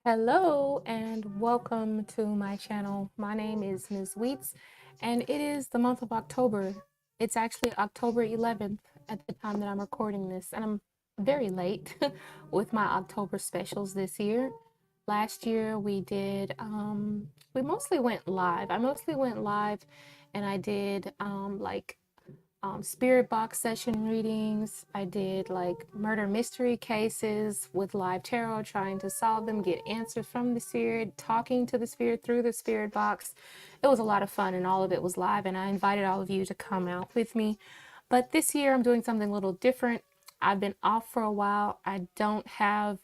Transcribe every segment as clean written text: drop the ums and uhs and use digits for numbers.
Hello and welcome to my channel. My name is Ms. Wheats and it is the month of October. It's actually October 11th at the time that I'm recording this, and I'm very late with my October specials this year. Last year we mostly went live. I mostly went live and I did spirit box session readings. I did like murder mystery cases with live tarot, trying to solve them, get answers from the spirit, talking to the spirit through the spirit box. It was a lot of fun and all of it was live, and I invited all of you to come out with me. But this year I'm doing something a little different. I've been off for a while. I don't have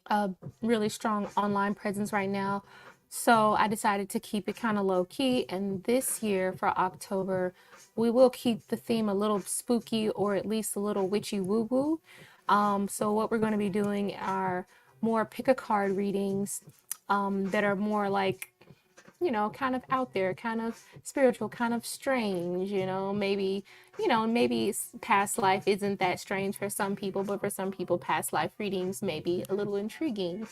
a really strong online presence right now. So I decided to keep it kind of low key. And this year for October, we will keep the theme a little spooky, or at least a little witchy woo woo. So what we're going to be doing are more pick a card readings that are more like, kind of out there, kind of spiritual, kind of strange, maybe past life isn't that strange for some people, but for some people, past life readings may be a little intriguing,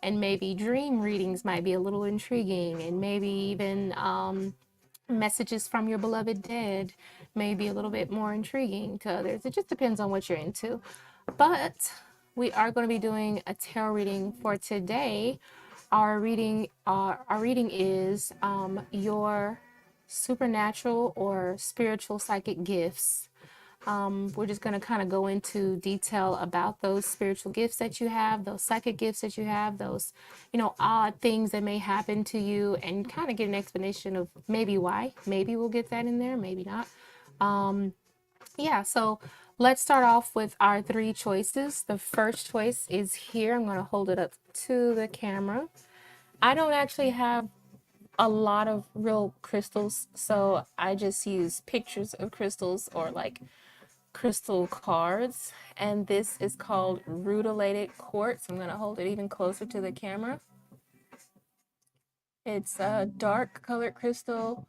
and maybe dream readings might be a little intriguing, and maybe even messages from your beloved dead may be a little bit more intriguing to others. It just depends on what you're into. But we are going to be doing a tarot reading for today. Our reading is your supernatural or spiritual psychic gifts. We're just going to kind of go into detail about those spiritual gifts that you have, those psychic gifts that you have, those, odd things that may happen to you, and kind of get an explanation of maybe why. Maybe we'll get that in there, maybe not. Yeah, so let's start off with our three choices. The first choice is here. I'm going to hold it up to the camera. I don't actually have a lot of real crystals, so I just use pictures of crystals or like crystal cards. And this is called Rutilated Quartz. I'm going to hold it even closer to the camera. It's a dark colored crystal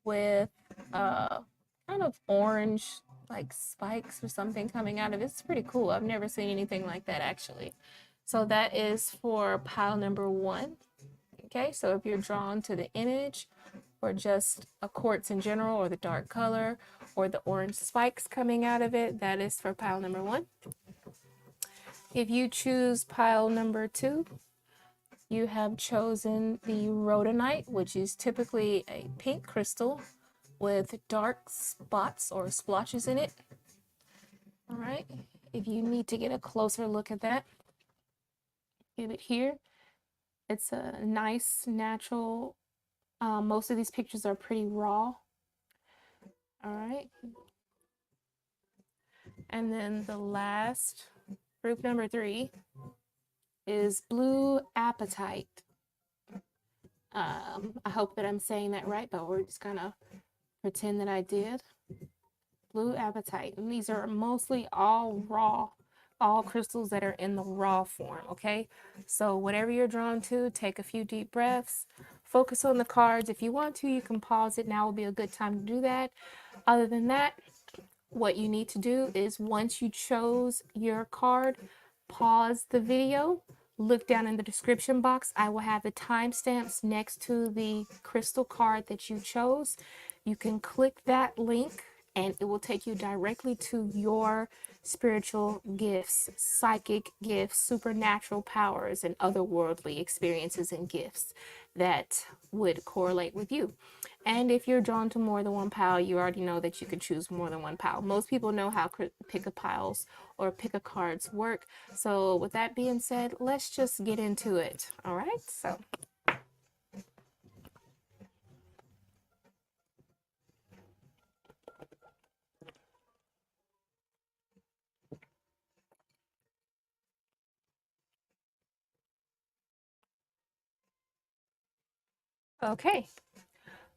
with kind of orange like spikes or something coming out of it. It's pretty cool. I've never seen anything like that actually. So that is for pile number 1. Okay, so if you're drawn to the image or just a quartz in general, or the dark color or the orange spikes coming out of it, that is for pile number 1. If you choose pile number 2, you have chosen the Rhodonite, which is typically a pink crystal with dark spots or splotches in it. All right, if you need to get a closer look at that, give it here. It's a nice natural, most of these pictures are pretty raw. All right, and then the last group number 3 is blue apatite. I hope that I'm saying that right, but we're just gonna pretend that I did. Blue apatite, and these are mostly all raw, all crystals that are in the raw form. Okay, so whatever you're drawn to, take a few deep breaths, focus on the cards. If you want to, you can pause it. Now will be a good time to do that. Other than that, what you need to do is, once you chose your card, pause the video, look down in the description box. I will have the timestamps next to the crystal card that you chose. You can click that link and it will take you directly to your spiritual gifts, psychic gifts, supernatural powers, and otherworldly experiences and gifts that would correlate with you. And if you're drawn to more than one pile, you already know that you could choose more than one pile. Most people know how pick a piles or pick a cards work. So with that being said, let's just get into it. All right, so okay.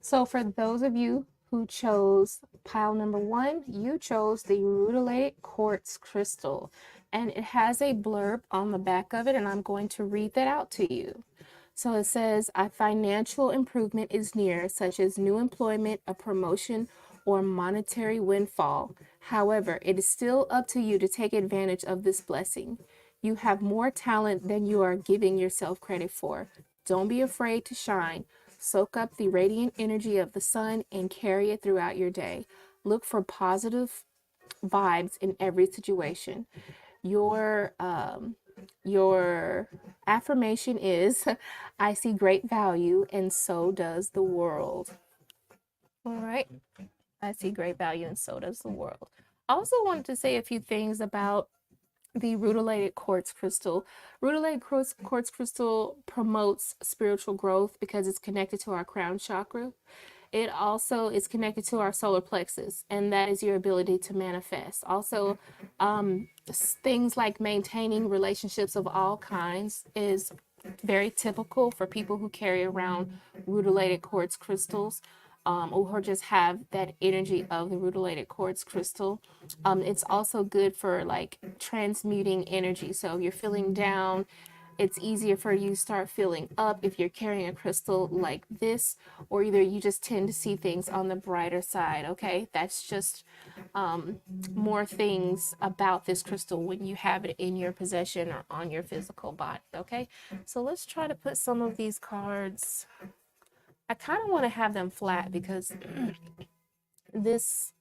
So for those of you who chose pile number 1, you chose the Rutilated Quartz crystal, and it has a blurb on the back of it, and I'm going to read that out to you. So it says, a financial improvement is near, such as new employment, a promotion, or monetary windfall. However, it is still up to you to take advantage of this blessing. You have more talent than you are giving yourself credit for. Don't be afraid to shine. Soak up the radiant energy of the sun and carry it throughout your day. Look for positive vibes in every situation. Your affirmation is I see great value and so does the world. All right. I see great value and so does the world. I also wanted to say a few things about the rutilated quartz crystal. Rutilated quartz crystal promotes spiritual growth because it's connected to our crown chakra. It also is connected to our solar plexus, and that is your ability to manifest. Also, things like maintaining relationships of all kinds is very typical for people who carry around rutilated quartz crystals, or just have that energy of the rutilated quartz crystal. It's also good for like transmuting energy. So if you're feeling down, it's easier for you to start feeling up if you're carrying a crystal like this, or either you just tend to see things on the brighter side. Okay, that's just more things about this crystal when you have it in your possession or on your physical body. Okay, so let's try to put some of these cards. I kind of want to have them flat because this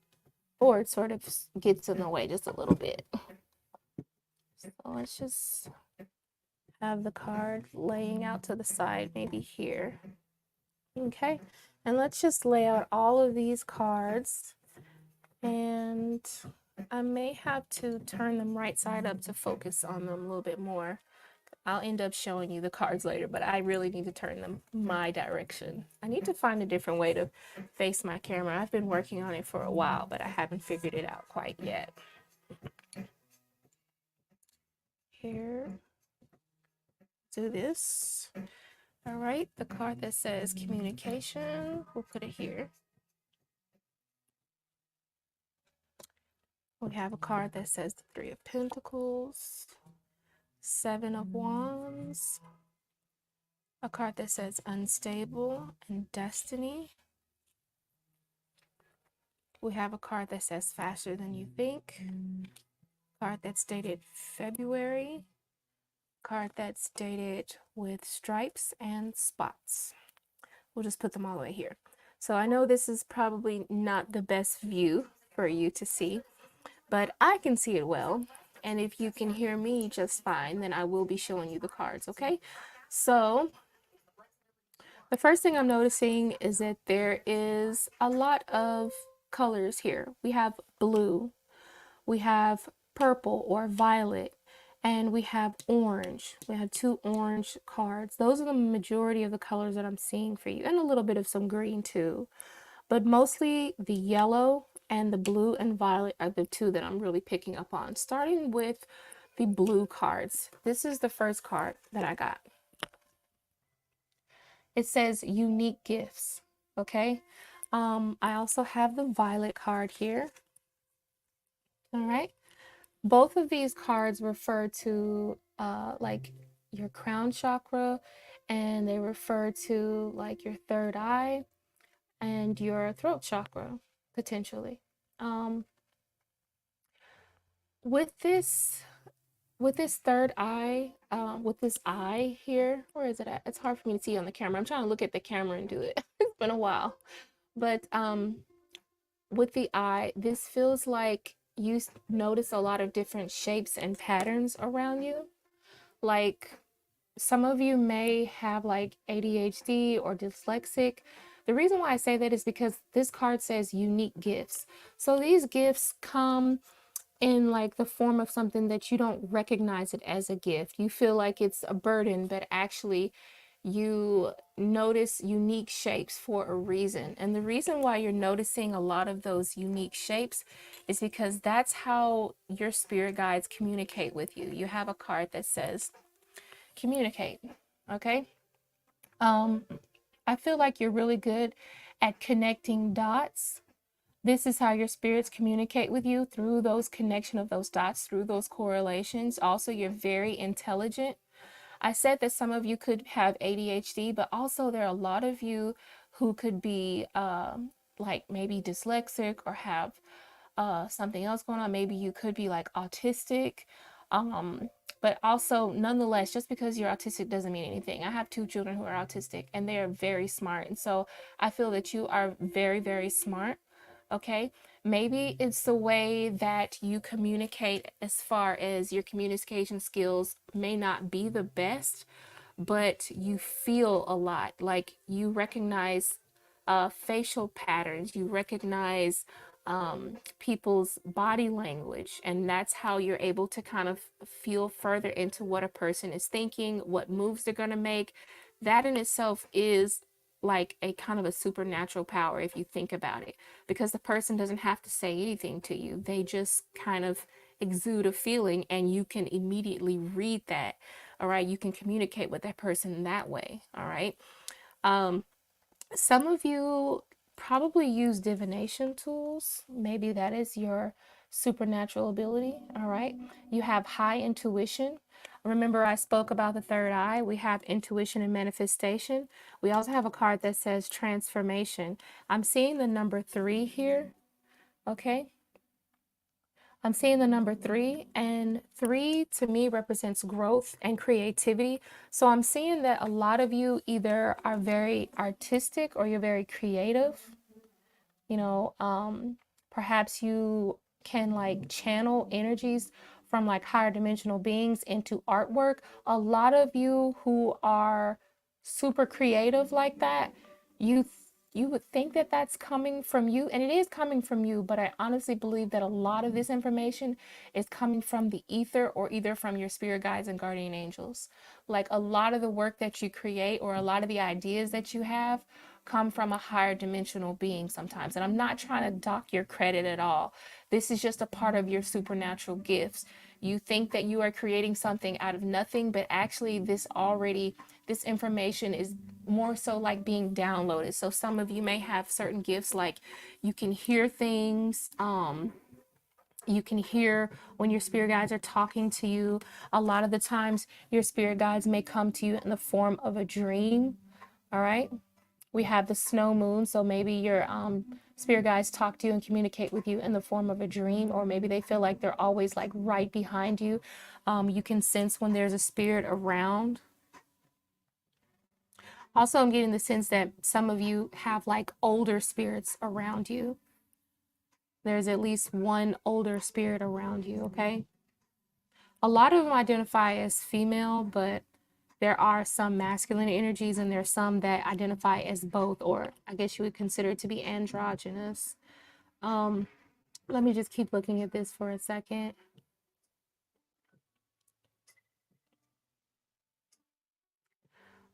board sort of gets in the way just a little bit. So let's just have the card laying out to the side, maybe here. Okay, and let's just lay out all of these cards, and I may have to turn them right side up to focus on them a little bit more. I'll end up showing you the cards later, but I really need to turn them my direction. I need to find a different way to face my camera. I've been working on it for a while, but I haven't figured it out quite yet. Here, do this. All right, the card that says communication, we'll put it here. We have a card that says the Three of Pentacles, Seven of Wands, a card that says unstable and destiny. We have a card that says faster than you think, card that's dated February, card that's dated with stripes and spots. We'll just put them all the way here. So I know this is probably not the best view for you to see, but I can see it well. And if you can hear me just fine, then I will be showing you the cards, okay? So the first thing I'm noticing is that there is a lot of colors here. We have blue, we have purple or violet, and we have orange. We have two orange cards. Those are the majority of the colors that I'm seeing for you, and a little bit of some green too. But mostly the yellow and the blue and violet are the two that I'm really picking up on. Starting with the blue cards. This is the first card that I got. It says unique gifts, okay? I also have the violet card here. All right. Both of these cards refer to like your crown chakra, and they refer to like your third eye and your throat chakra, potentially. With this third eye, with this eye here, where is it at? It's hard for me to see on the camera. I'm trying to look at the camera and do it. It's been a while. But with the eye, this feels like you notice a lot of different shapes and patterns around you. Like some of you may have like ADHD or dyslexic. The reason why I say that is because this card says unique gifts. So these gifts come in like the form of something that you don't recognize it as a gift. You feel like it's a burden, but actually you notice unique shapes for a reason. And the reason why you're noticing a lot of those unique shapes is because that's how your spirit guides communicate with you. You have a card that says communicate, okay? I feel like you're really good at connecting dots. This is how your spirits communicate with you, through those connection of those dots, through those correlations. Also, you're very intelligent. I said that some of you could have ADHD, but also there are a lot of you who could be like maybe dyslexic or have something else going on. Maybe you could be like autistic. But also, nonetheless, just because you're autistic doesn't mean anything. I have two children who are autistic and they are very smart. And so I feel that you are very, very smart. Okay. Maybe it's the way that you communicate, as far as your communication skills may not be the best, but you feel a lot. Like you recognize facial patterns, you recognize people's body language, and that's how you're able to kind of feel further into what a person is thinking, what moves they're going to make. That in itself is like a kind of a supernatural power if you think about it, because the person doesn't have to say anything to you. They just kind of exude a feeling and you can immediately read that. All right, you can communicate with that person that way. All right. Some of you probably use divination tools. Maybe that is your supernatural ability. All right. You have high intuition. Remember, I spoke about the third eye. We have intuition and manifestation. We also have a card that says transformation. I'm seeing the number 3 here. Okay. I'm seeing the number 3, and 3 to me represents growth and creativity. So I'm seeing that a lot of you either are very artistic or you're very creative. You know, perhaps you can like channel energies from like higher dimensional beings into artwork. A lot of you who are super creative like that, you you would think that that's coming from you, and it is coming from you, but I honestly believe that a lot of this information is coming from the ether, or either from your spirit guides and guardian angels. Like a lot of the work that you create, or a lot of the ideas that you have, come from a higher dimensional being sometimes. And I'm not trying to dock your credit at all. This is just a part of your supernatural gifts. You think that you are creating something out of nothing, but actually this information is more so like being downloaded. So some of you may have certain gifts, like you can hear things, you can hear when your spirit guides are talking to you. A lot of the times your spirit guides may come to you in the form of a dream. All right. We have the snow moon, so maybe your spirit guides talk to you and communicate with you in the form of a dream, or maybe they feel like they're always like right behind you. You can sense when there's a spirit around. Also, I'm getting the sense that some of you have like older spirits around you. There's at least one older spirit around you, okay? A lot of them identify as female, but there are some masculine energies and there's some that identify as both, or I guess you would consider it to be androgynous. Let me just keep looking at this for a second.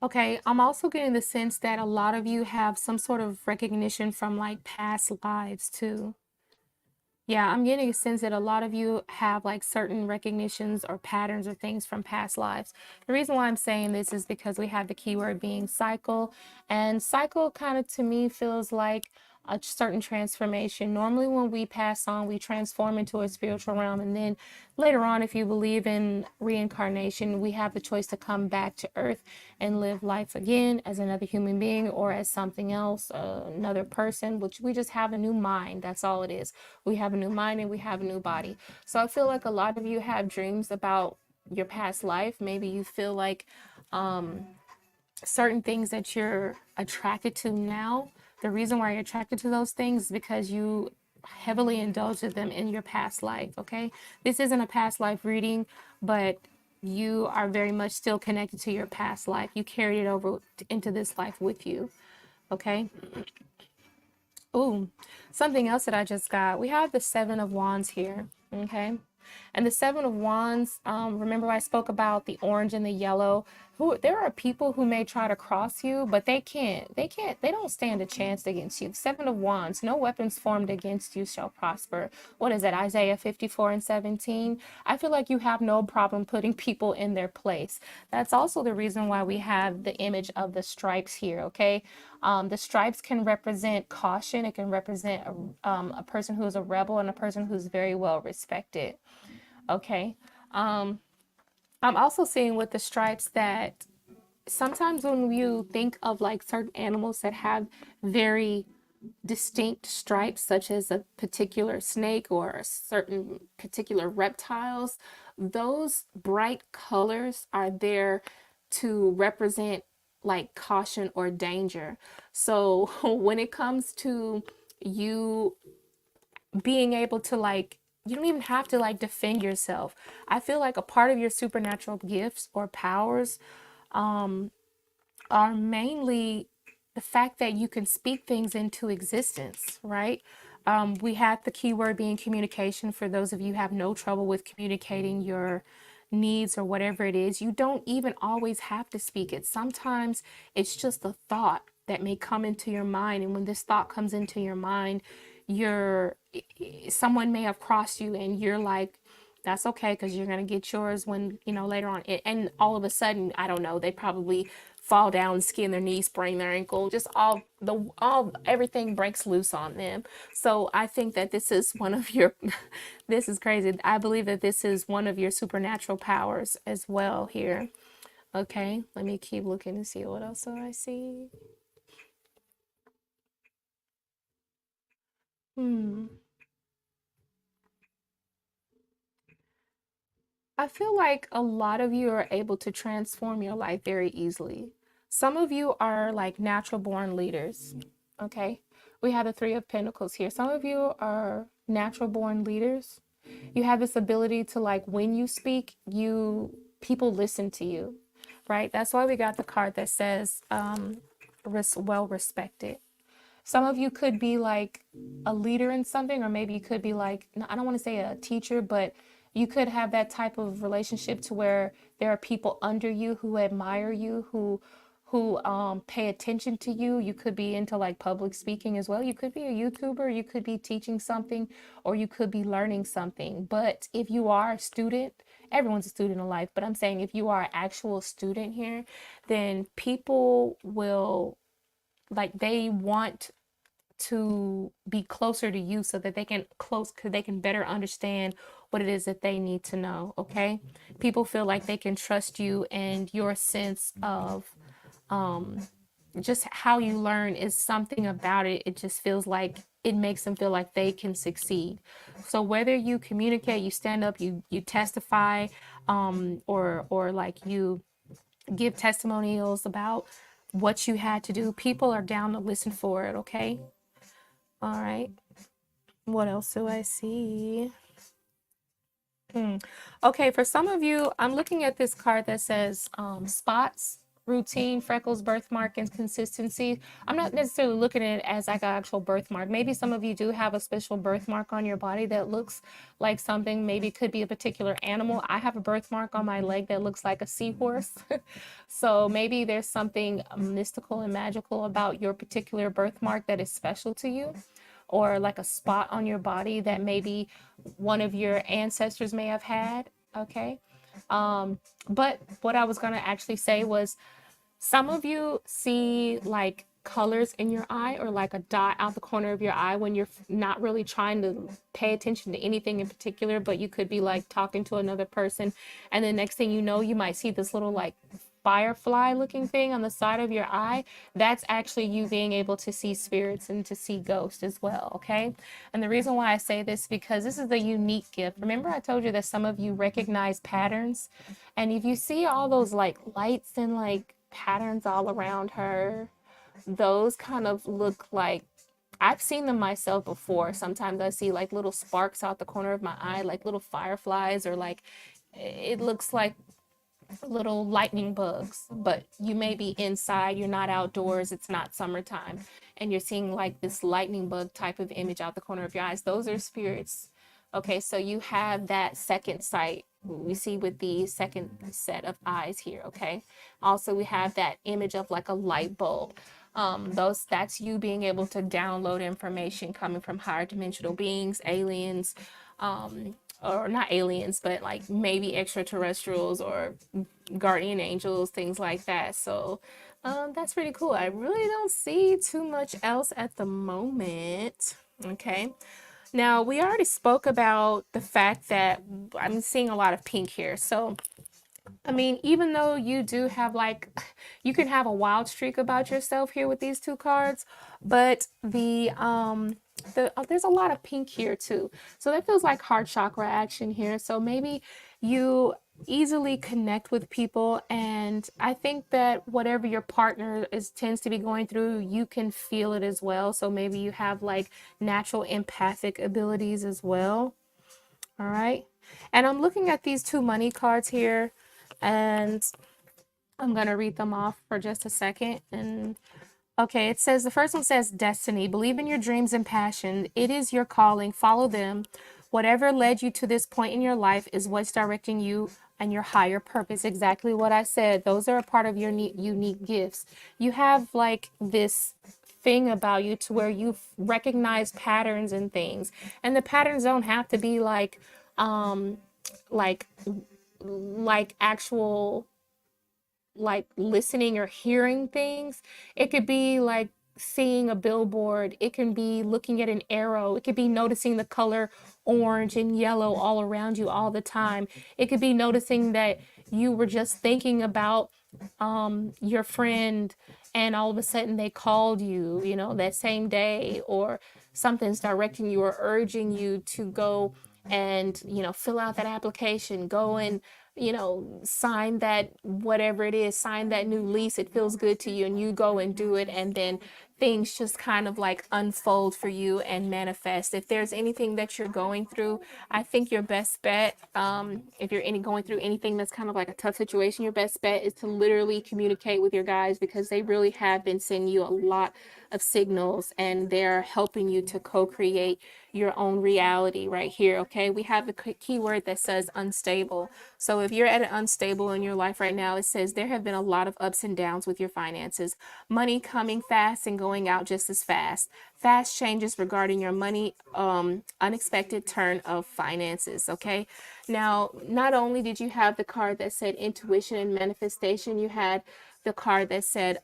Okay, I'm also getting the sense that a lot of you have some sort of recognition from like past lives too. Yeah, I'm getting a sense that a lot of you have like certain recognitions or patterns or things from past lives. The reason why I'm saying this is because we have the keyword being cycle, and cycle kind of to me feels like a certain transformation. Normally when we pass on, we transform into a spiritual realm, and then later on, if you believe in reincarnation, we have the choice to come back to earth and live life again as another human being or as something else, another person, which we just have a new mind. That's all it is. We have a new mind and we have a new body. So I feel like a lot of you have dreams about your past life. Maybe you feel like certain things that you're attracted to now, the reason why you're attracted to those things is because you heavily indulged in them in your past life. Okay, this isn't a past life reading, but you are very much still connected to your past life. You carried it over into this life with you. Okay. Ooh, something else that I just got. We have the Seven of Wands here. Okay. And the Seven of Wands, remember I spoke about the orange and the yellow. There are people who may try to cross you, but they don't stand a chance against you. Seven of Wands, no weapons formed against you shall prosper. What is that? Isaiah 54:17. I feel like you have no problem putting people in their place. That's also the reason why we have the image of the stripes here, okay? The stripes can represent caution. It can represent a person who is a rebel and a person who's very well respected. Okay. I'm also seeing with the stripes that sometimes when you think of like certain animals that have very distinct stripes, such as a particular snake or certain particular reptiles, those bright colors are there to represent like caution or danger. So when it comes to you being able to like, you don't even have to like defend yourself. I feel like a part of your supernatural gifts or powers are mainly the fact that you can speak things into existence, right? We had the keyword being communication. For those of you who have no trouble with communicating your needs or whatever it is, you don't even always have to speak it. Sometimes it's just a thought that may come into your mind. And when this thought comes into your mind, you're someone may have crossed you and you're like, that's okay, because you're going to get yours when, you know, later on. And all of a sudden, I don't know, they probably fall down, skin their knee, sprain their ankle, just all everything breaks loose on them. So I think that this is one of your this is crazy. I believe that this is one of your supernatural powers as well here. Okay, let me keep looking to see what else do I see. Hmm. I feel like a lot of you are able to transform your life very easily. Some of you are like natural born leaders. Okay. We have the Three of Pentacles here. Some of you are natural born leaders. You have this ability to like when you speak, people listen to you, right? That's why we got the card that says well respected. Some of you could be like a leader in something, or maybe you could be like, I don't want to say a teacher, but you could have that type of relationship to where there are people under you who admire you, who pay attention to you. You could be into like public speaking as well. You could be a YouTuber, you could be teaching something, or you could be learning something. But if you are a student, everyone's a student in life, but I'm saying if you are an actual student here, then people will like they want to be closer to you so that they can better understand what it is that they need to know. Okay, people feel like they can trust you, and your sense of just how you learn is something about it. It just feels like it makes them feel like they can succeed. So whether you communicate, you stand up, you testify, or like you give testimonials about what you had to do, people are down to listen for it. Okay. All right. What else do I see? Okay, for some of you, I'm looking at this card that says spots, routine, freckles, birthmark, and consistency. I'm not necessarily looking at it as like an actual birthmark. Maybe some of you do have a special birthmark on your body that looks like something. Maybe it could be a particular animal. I have a birthmark on my leg that looks like a seahorse. So maybe there's something mystical and magical about your particular birthmark that is special to you, or like a spot on your body that maybe one of your ancestors may have had. Okay. But what I was going to actually say was some of you see like colors in your eye, or like a dot out the corner of your eye when you're not really trying to pay attention to anything in particular, but you could be like talking to another person, and the next thing you know, you might see this little like firefly looking thing on the side of your eye. That's actually you being able to see spirits and to see ghosts as well. Okay. And the reason why I say this, because this is a unique gift. Remember I told you that some of you recognize patterns, and if you see all those like lights and like patterns all around her, those kind of look like, I've seen them myself before. Sometimes I see like little sparks out the corner of my eye, like little fireflies, or like it looks like little lightning bugs, but you may be inside, you're not outdoors, it's not summertime, and you're seeing like this lightning bug type of image out the corner of your eyes. Those are spirits. Okay, so you have that second sight we see with the second set of eyes here. Okay, also we have that image of like a light bulb. That's you being able to download information coming from higher dimensional beings, aliens, or not aliens, but like maybe extraterrestrials or guardian angels, things like that. So that's pretty cool. I really don't see too much else at the moment. Okay. Now, we already spoke about the fact that I'm seeing a lot of pink here. So I mean, even though you do have like, you can have a wild streak about yourself here with these two cards, but there's a lot of pink here too. So that feels like heart chakra action here. So maybe You easily connect with people, and I think that whatever your partner is tends to be going through, you can feel it as well. So maybe you have like natural empathic abilities as well. All right. And I'm looking at these two money cards here, and I'm going to read them off for just a second. And okay, it says the first one says destiny. Believe in your dreams and passion. It is your calling. Follow them. Whatever led you to this point in your life is what's directing you and your higher purpose. Exactly what I said. Those are a part of your unique gifts. You have like this thing about you to where you recognize patterns and things. And the patterns don't have to be um like actual like listening or hearing things. It could be like seeing a billboard. It can be looking at an arrow. It could be noticing the color orange and yellow all around you all the time. It could be noticing that you were just thinking about your friend and all of a sudden they called you, you know, that same day, or something's directing you or urging you to go and, you know, fill out that application, go and, you know, sign that whatever it is, sign that new lease. It feels good to you and you go and do it, and then things just kind of like unfold for you and manifest. If there's anything that you're going through, I think your best bet, if you're going through anything that's kind of like a tough situation, your best bet is to literally communicate with your guides, because they really have been sending you a lot of signals and they're helping you to co-create your own reality right here. Okay, we have the keyword that says unstable. So if you're at an unstable in your life right now, it says there have been a lot of ups and downs with your finances. Money coming fast and going out just as fast. Fast changes regarding your money, unexpected turn of finances. Okay, now not only did you have the card that said intuition and manifestation, you had the card that said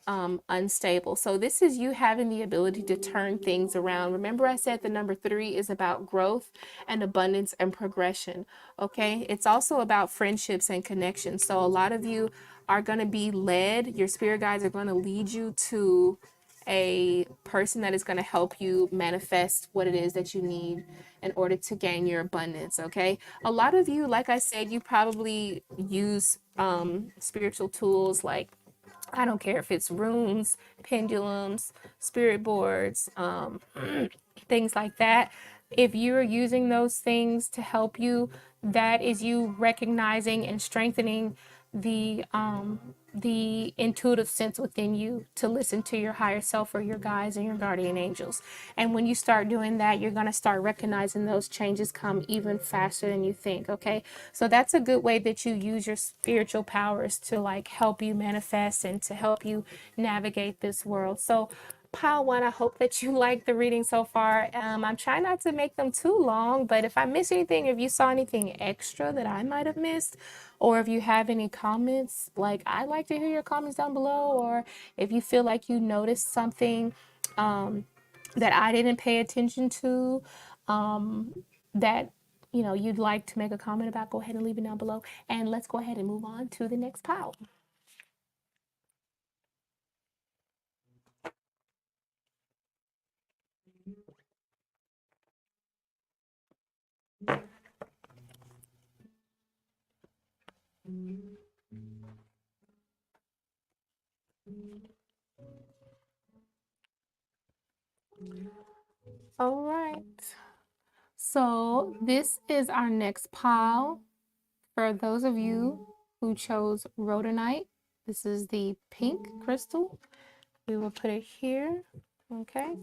unstable. So this is you having the ability to turn things around. Remember I said the number 3 is about growth and abundance and progression. Okay, it's also about friendships and connections. So a lot of you are going to be led, your spirit guides are going to lead you to a person that is going to help you manifest what it is that you need in order to gain your abundance. Okay, a lot of you, like I said, you probably use spiritual tools like, I don't care if it's runes, pendulums, spirit boards, things like that. If you're using those things to help you, that is you recognizing and strengthening the intuitive sense within you to listen to your higher self or your guides and your guardian angels. And when you start doing that, you're going to start recognizing those changes come even faster than you think. Okay, so that's a good way that you use your spiritual powers to like help you manifest and to help you navigate this world. So pile one, I hope that you like the reading so far. I'm trying not to make them too long, but if I miss anything, if you saw anything extra that I might have missed, or if you have any comments, like I'd like to hear your comments down below, or if you feel like you noticed something that I didn't pay attention to, that you know you'd like to make a comment about, go ahead and leave it down below. And let's go ahead and move on to the next pile. All right. So this is our next pile. For those of you who chose Rhodonite, this is the pink crystal. We will put it here. Okay.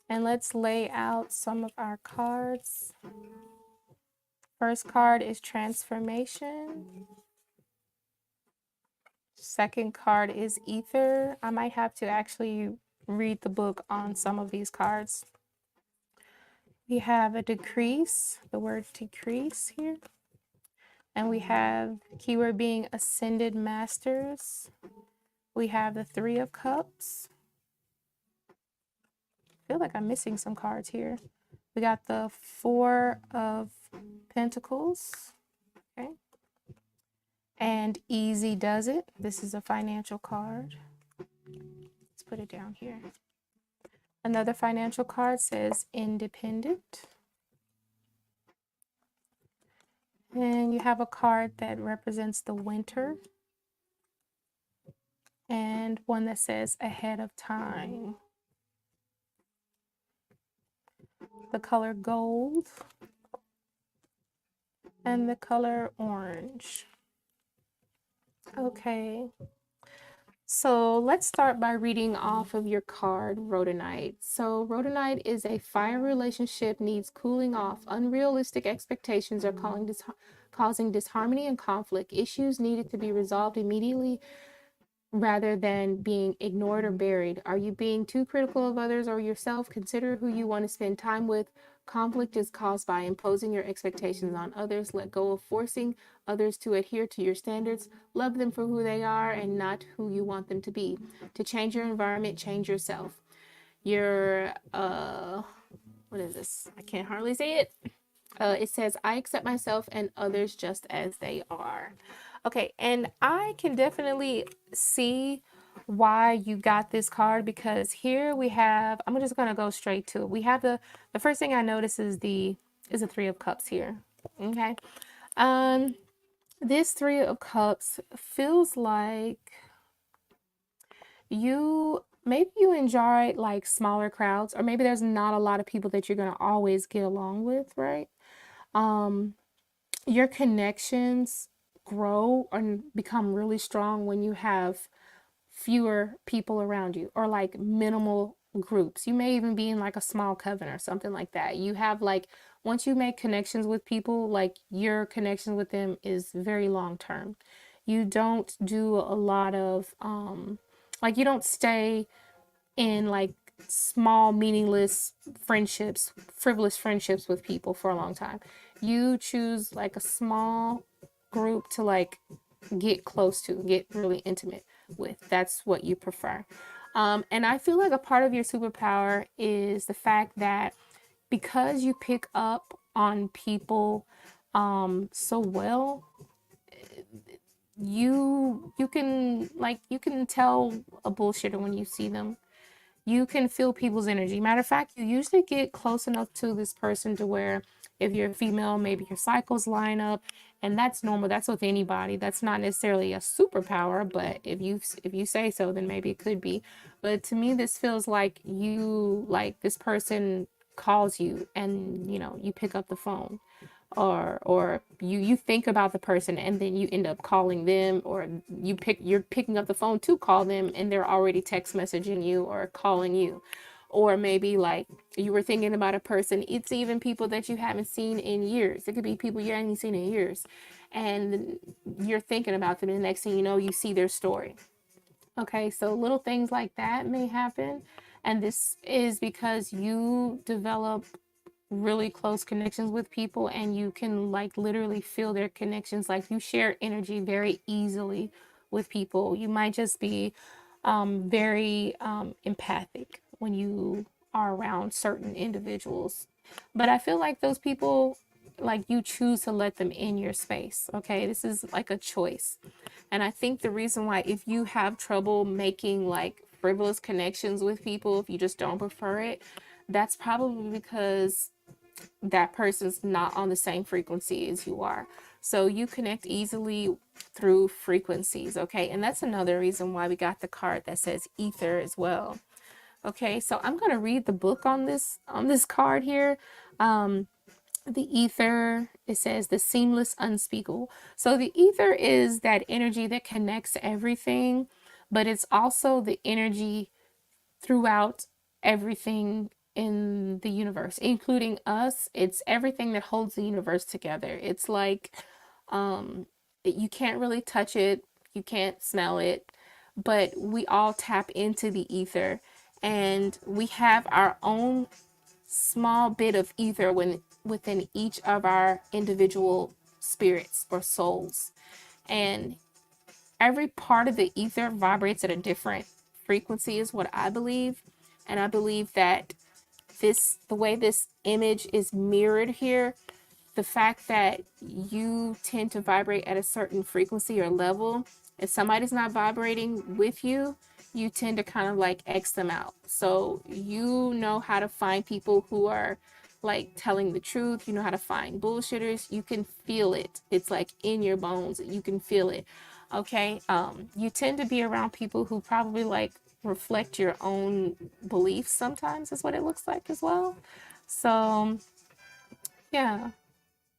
And let's lay out some of our cards. First card is transformation. Second card is ether. I might have to actually read the book on some of these cards. We have a decrease, the word decrease here. And we have keyword being ascended masters. We have the 3 of cups. I feel like I'm missing some cards here. We got the 4 of pentacles. Okay. And easy does it. This is a financial card. Let's put it down here. Another financial card says independent. And you have a card that represents the winter and one that says ahead of time. The color gold and the color orange. Okay. So let's start by reading off of your card, Rhodonite. So Rhodonite is a fire relationship needs cooling off. Unrealistic expectations are causing disharmony and conflict. Issues needed to be resolved immediately rather than being ignored or buried. Are you being too critical of others or yourself? Consider who you want to spend time with. Conflict is caused by imposing your expectations on others. Let go of forcing others to adhere to your standards. Love them for who they are and not who you want them to be. To change your environment, change yourself. Your what is this? I can't hardly say it. It says, I accept myself and others just as they are. Okay, and I can definitely see why you got this card, because here we have, I'm just gonna go straight to it. We have the first thing I notice is the Three of Cups here. Okay. Um, this Three of Cups feels like maybe you enjoy like smaller crowds, or maybe there's not a lot of people that you're gonna always get along with, right? Um, your connections grow and become really strong when you have fewer people around you, or like minimal groups. You may even be in like a small coven or something like that. You have like, once you make connections with people, like your connection with them is very long term. You don't do a lot of like, you don't stay in like small meaningless friendships, frivolous friendships with people for a long time. You choose like a small group to like get close to, get really intimate with. That's what you prefer. And I feel like a part of your superpower is the fact that because you pick up on people so well, you can like, you can tell a bullshitter when you see them. You can feel people's energy. Matter of fact, you usually get close enough to this person to where if you're a female, maybe your cycles line up, and that's normal. That's with anybody. That's not necessarily a superpower, but if you say so, then maybe it could be. But to me, this feels like you, like this person calls you and you pick up the phone, or you think about the person and then you end up calling them, or you're picking up the phone to call them and they're already text messaging you or calling you. Or maybe like you were thinking about a person, it's even people that you haven't seen in years. It could be people you haven't seen in years, and you're thinking about them, and the next thing you know, you see their story. Okay, so little things like that may happen, and this is because you develop really close connections with people, and you can like literally feel their connections. Like, you share energy very easily with people. You might just be very empathic when you are around certain individuals, but I feel like those people, like, you choose to let them in your space. Okay, this is like a choice. And I think the reason why, if you have trouble making like frivolous connections with people, if you just don't prefer it, that's probably because that person's not on the same frequency as you are. So you connect easily through frequencies, okay? And that's another reason why we got the card that says ether as well. Okay, so I'm gonna read the book on this card here. The ether, it says the seamless unspeakable. So the ether is that energy that connects everything, but it's also the energy throughout everything in the universe, including us. It's everything that holds the universe together. It's like, you can't really touch it, you can't smell it, but we all tap into the ether, and we have our own small bit of ether within each of our individual spirits or souls. And every part of the ether vibrates at a different frequency, is what I believe. And I believe that the way this image is mirrored here, the fact that you tend to vibrate at a certain frequency or level, if somebody's not vibrating with you, you tend to kind of like X them out. So you know how to find people who are like telling the truth. You know how to find bullshitters. You can feel it. It's like in your bones. You can feel it. Okay. You tend to be around people who probably like reflect your own beliefs sometimes, is what it looks like as well. So yeah.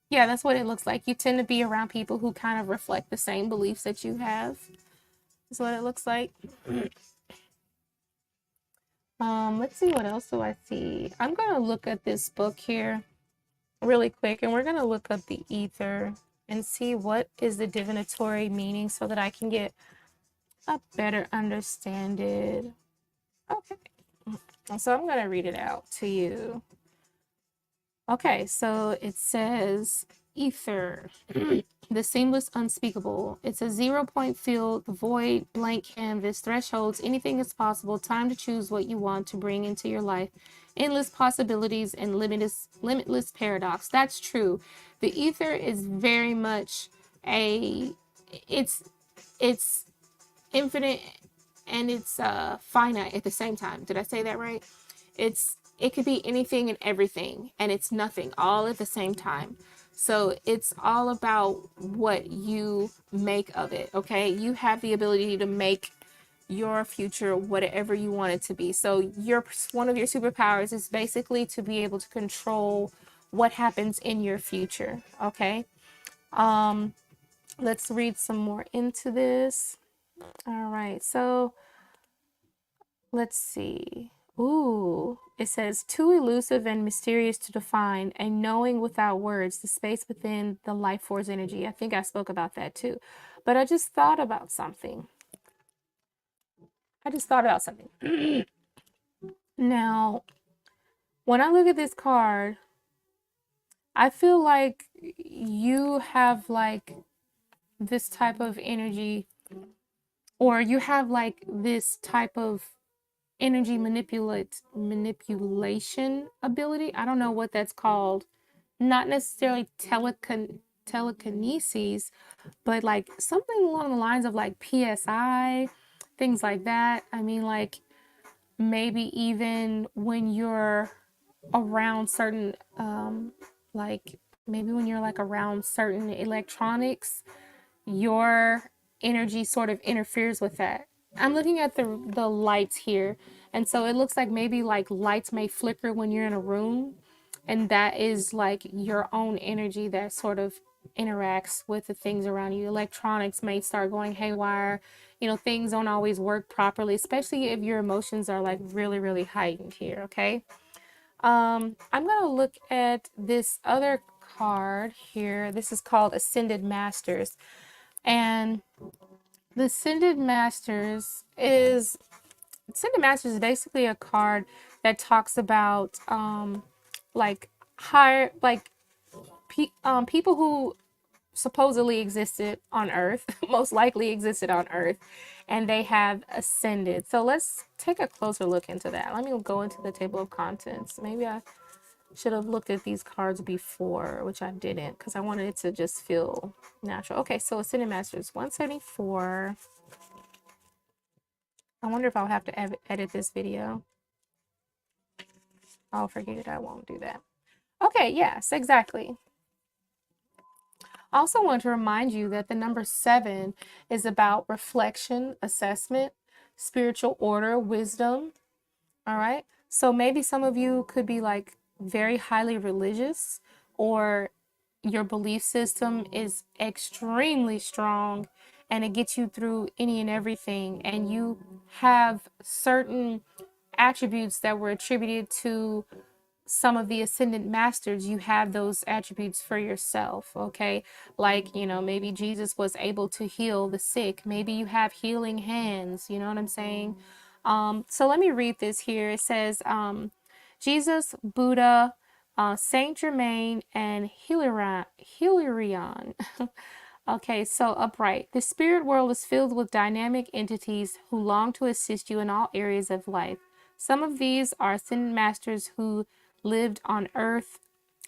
Yeah, that's what it looks like. You tend to be around people who kind of reflect the same beliefs that you have. Is what it looks like. Let's see, what else do I see? I'm gonna look at this book here really quick, and we're gonna look up the ether and see what is the divinatory meaning so that I can get a better understanding. Okay. So I'm gonna read it out to you. Okay, so it says ether, the seamless unspeakable. It's a 0 point field, void, blank canvas, thresholds, anything is possible, time to choose what you want to bring into your life, endless possibilities, and limitless paradox. That's true. The ether is very much a, it's, it's infinite and it's finite at the same time. Did I say that right? It could be anything and everything, and it's nothing all at the same time. So it's all about what you make of it. Okay, you have the ability to make your future whatever you want it to be. So one of your superpowers is basically to be able to control what happens in your future. Okay, let's read some more into this. All right, so let's see. Ooh, it says, too elusive and mysterious to define, a knowing without words, the space within the life force energy. I think I spoke about that too. But I just thought about something. Now, when I look at this card, I feel like you have like this type of energy, or you have like this type of energy manipulation ability. I don't know what that's called. Not necessarily telekinesis, but like something along the lines of like PSI, things like that. I mean, like maybe even when you're around certain, like maybe when you're like around certain electronics, your energy sort of interferes with that. I'm looking at the lights here, and so it looks like maybe like lights may flicker when you're in a room, and that is like your own energy that sort of interacts with the things around you. Electronics may start going haywire. You know, things don't always work properly, especially if your emotions are like really, really heightened here, okay? I'm gonna look at this other card here. This is called Ascended Masters. And the Ascended Masters is basically a card that talks about like higher like people who supposedly existed on Earth, most likely existed on Earth, and they have ascended. So let's take a closer look into that. Let me go into the table of contents. Maybe I should have looked at these cards before, which I didn't, because I wanted it to just feel natural. Okay, so Ascended Masters 174. I wonder if I'll have to edit this video. Oh, forget it. I won't do that. Okay, yes, exactly. I also want to remind you that the number 7 is about reflection, assessment, spiritual order, wisdom. All right. So maybe some of you could be like very highly religious, or your belief system is extremely strong and it gets you through any and everything. And you have certain attributes that were attributed to some of the ascendant masters. You have those attributes for yourself, okay? Like, you know, maybe Jesus was able to heal the sick. Maybe you have healing hands, you know what I'm saying? So let me read this here. It says, Jesus, Buddha, Saint Germain, and Hilarion. Okay, so upright. The spirit world is filled with dynamic entities who long to assist you in all areas of life. Some of these are ascended masters who lived on Earth,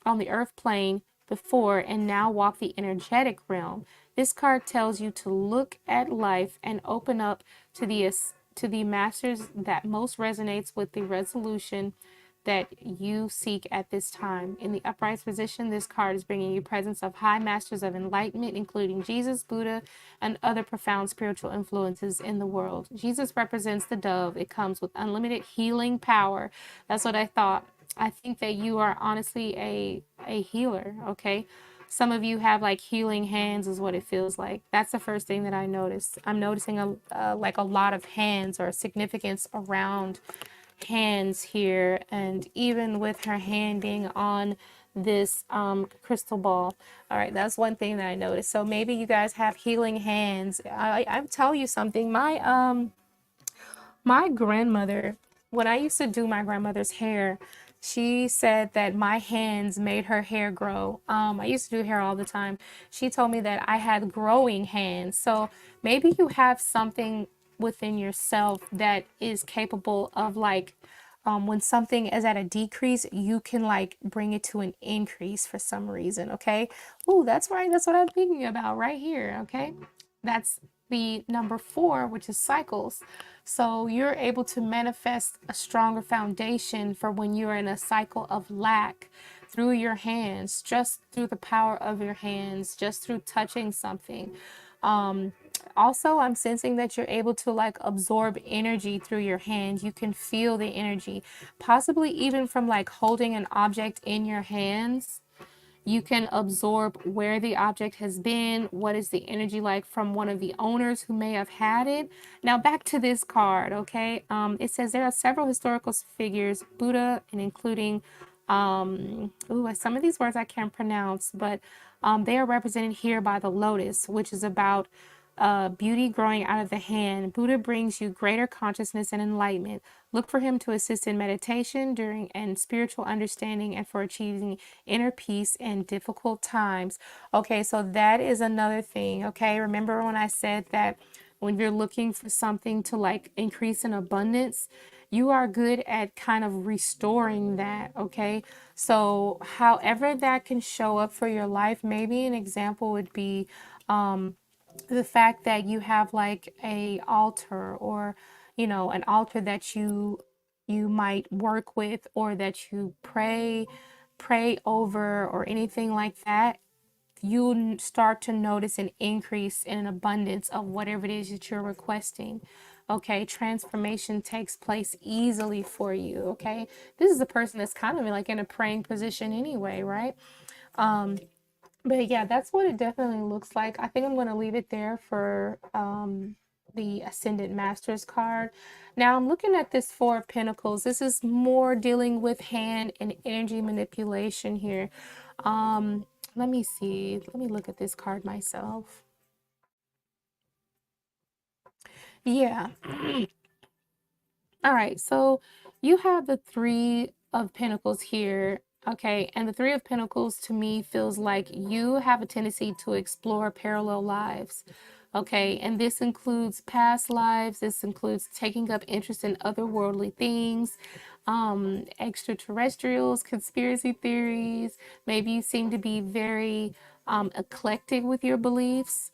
on the Earth plane before, and now walk the energetic realm. This card tells you to look at life and open up to the masters that most resonates with the resolution that you seek at this time. In the upright position, this card is bringing you presence of high masters of enlightenment, including Jesus, Buddha, and other profound spiritual influences in the world. Jesus represents the dove. It comes with unlimited healing power. That's what I thought. I think that you are honestly a healer, okay? Some of you have like healing hands is what it feels like. That's the first thing that I noticed. I'm noticing like a lot of hands or significance around hands here, and even with her hand being on this crystal ball. All right, that's one thing that I noticed. So maybe you guys have healing hands. I'm telling you something. My grandmother, when I used to do my grandmother's hair, she said that my hands made her hair grow. I used to do hair all the time. She told me that I had growing hands. So maybe you have something within yourself that is capable of like, when something is at a decrease, you can like bring it to an increase for some reason. Okay. Oh, that's right. That's what I'm thinking about right here. Okay. That's the number 4, which is cycles. So you're able to manifest a stronger foundation for when you're in a cycle of lack through your hands, just through the power of your hands, just through touching something. Also, I'm sensing that you're able to like absorb energy through your hand. You can feel the energy, possibly even from like holding an object in your hands. You can absorb where the object has been, what is the energy like from one of the owners who may have had it. Now back to this card, okay? It says there are several historical figures, Buddha, and including, some of these words I can't pronounce, but they are represented here by the lotus, which is about beauty growing out of the hand. Buddha brings you greater consciousness and enlightenment. Look for him to assist in meditation during and spiritual understanding and for achieving inner peace in difficult times. Okay, so that is another thing. Okay, remember when I said that when you're looking for something to like increase in abundance, you are good at kind of restoring that. Okay, so however that can show up for your life, maybe an example would be the fact that you have like a altar, or an altar that you might work with, or that you pray over, or anything like that. You start to notice an increase in an abundance of whatever it is that you're requesting. Okay, transformation takes place easily for you. Okay, this is a person that's kind of like in a praying position anyway, right? But yeah, that's what it definitely looks like. I think I'm going to leave it there for the Ascendant Masters card. Now I'm looking at this 4 of Pentacles. This is more dealing with hand and energy manipulation here. Let me see. Let me look at this card myself. Yeah. All right, so you have the 3 of Pentacles here, okay? And the 3 of Pentacles to me feels like you have a tendency to explore parallel lives, okay? And this includes past lives, this includes taking up interest in otherworldly things, extraterrestrials, conspiracy theories. Maybe you seem to be very eclectic with your beliefs.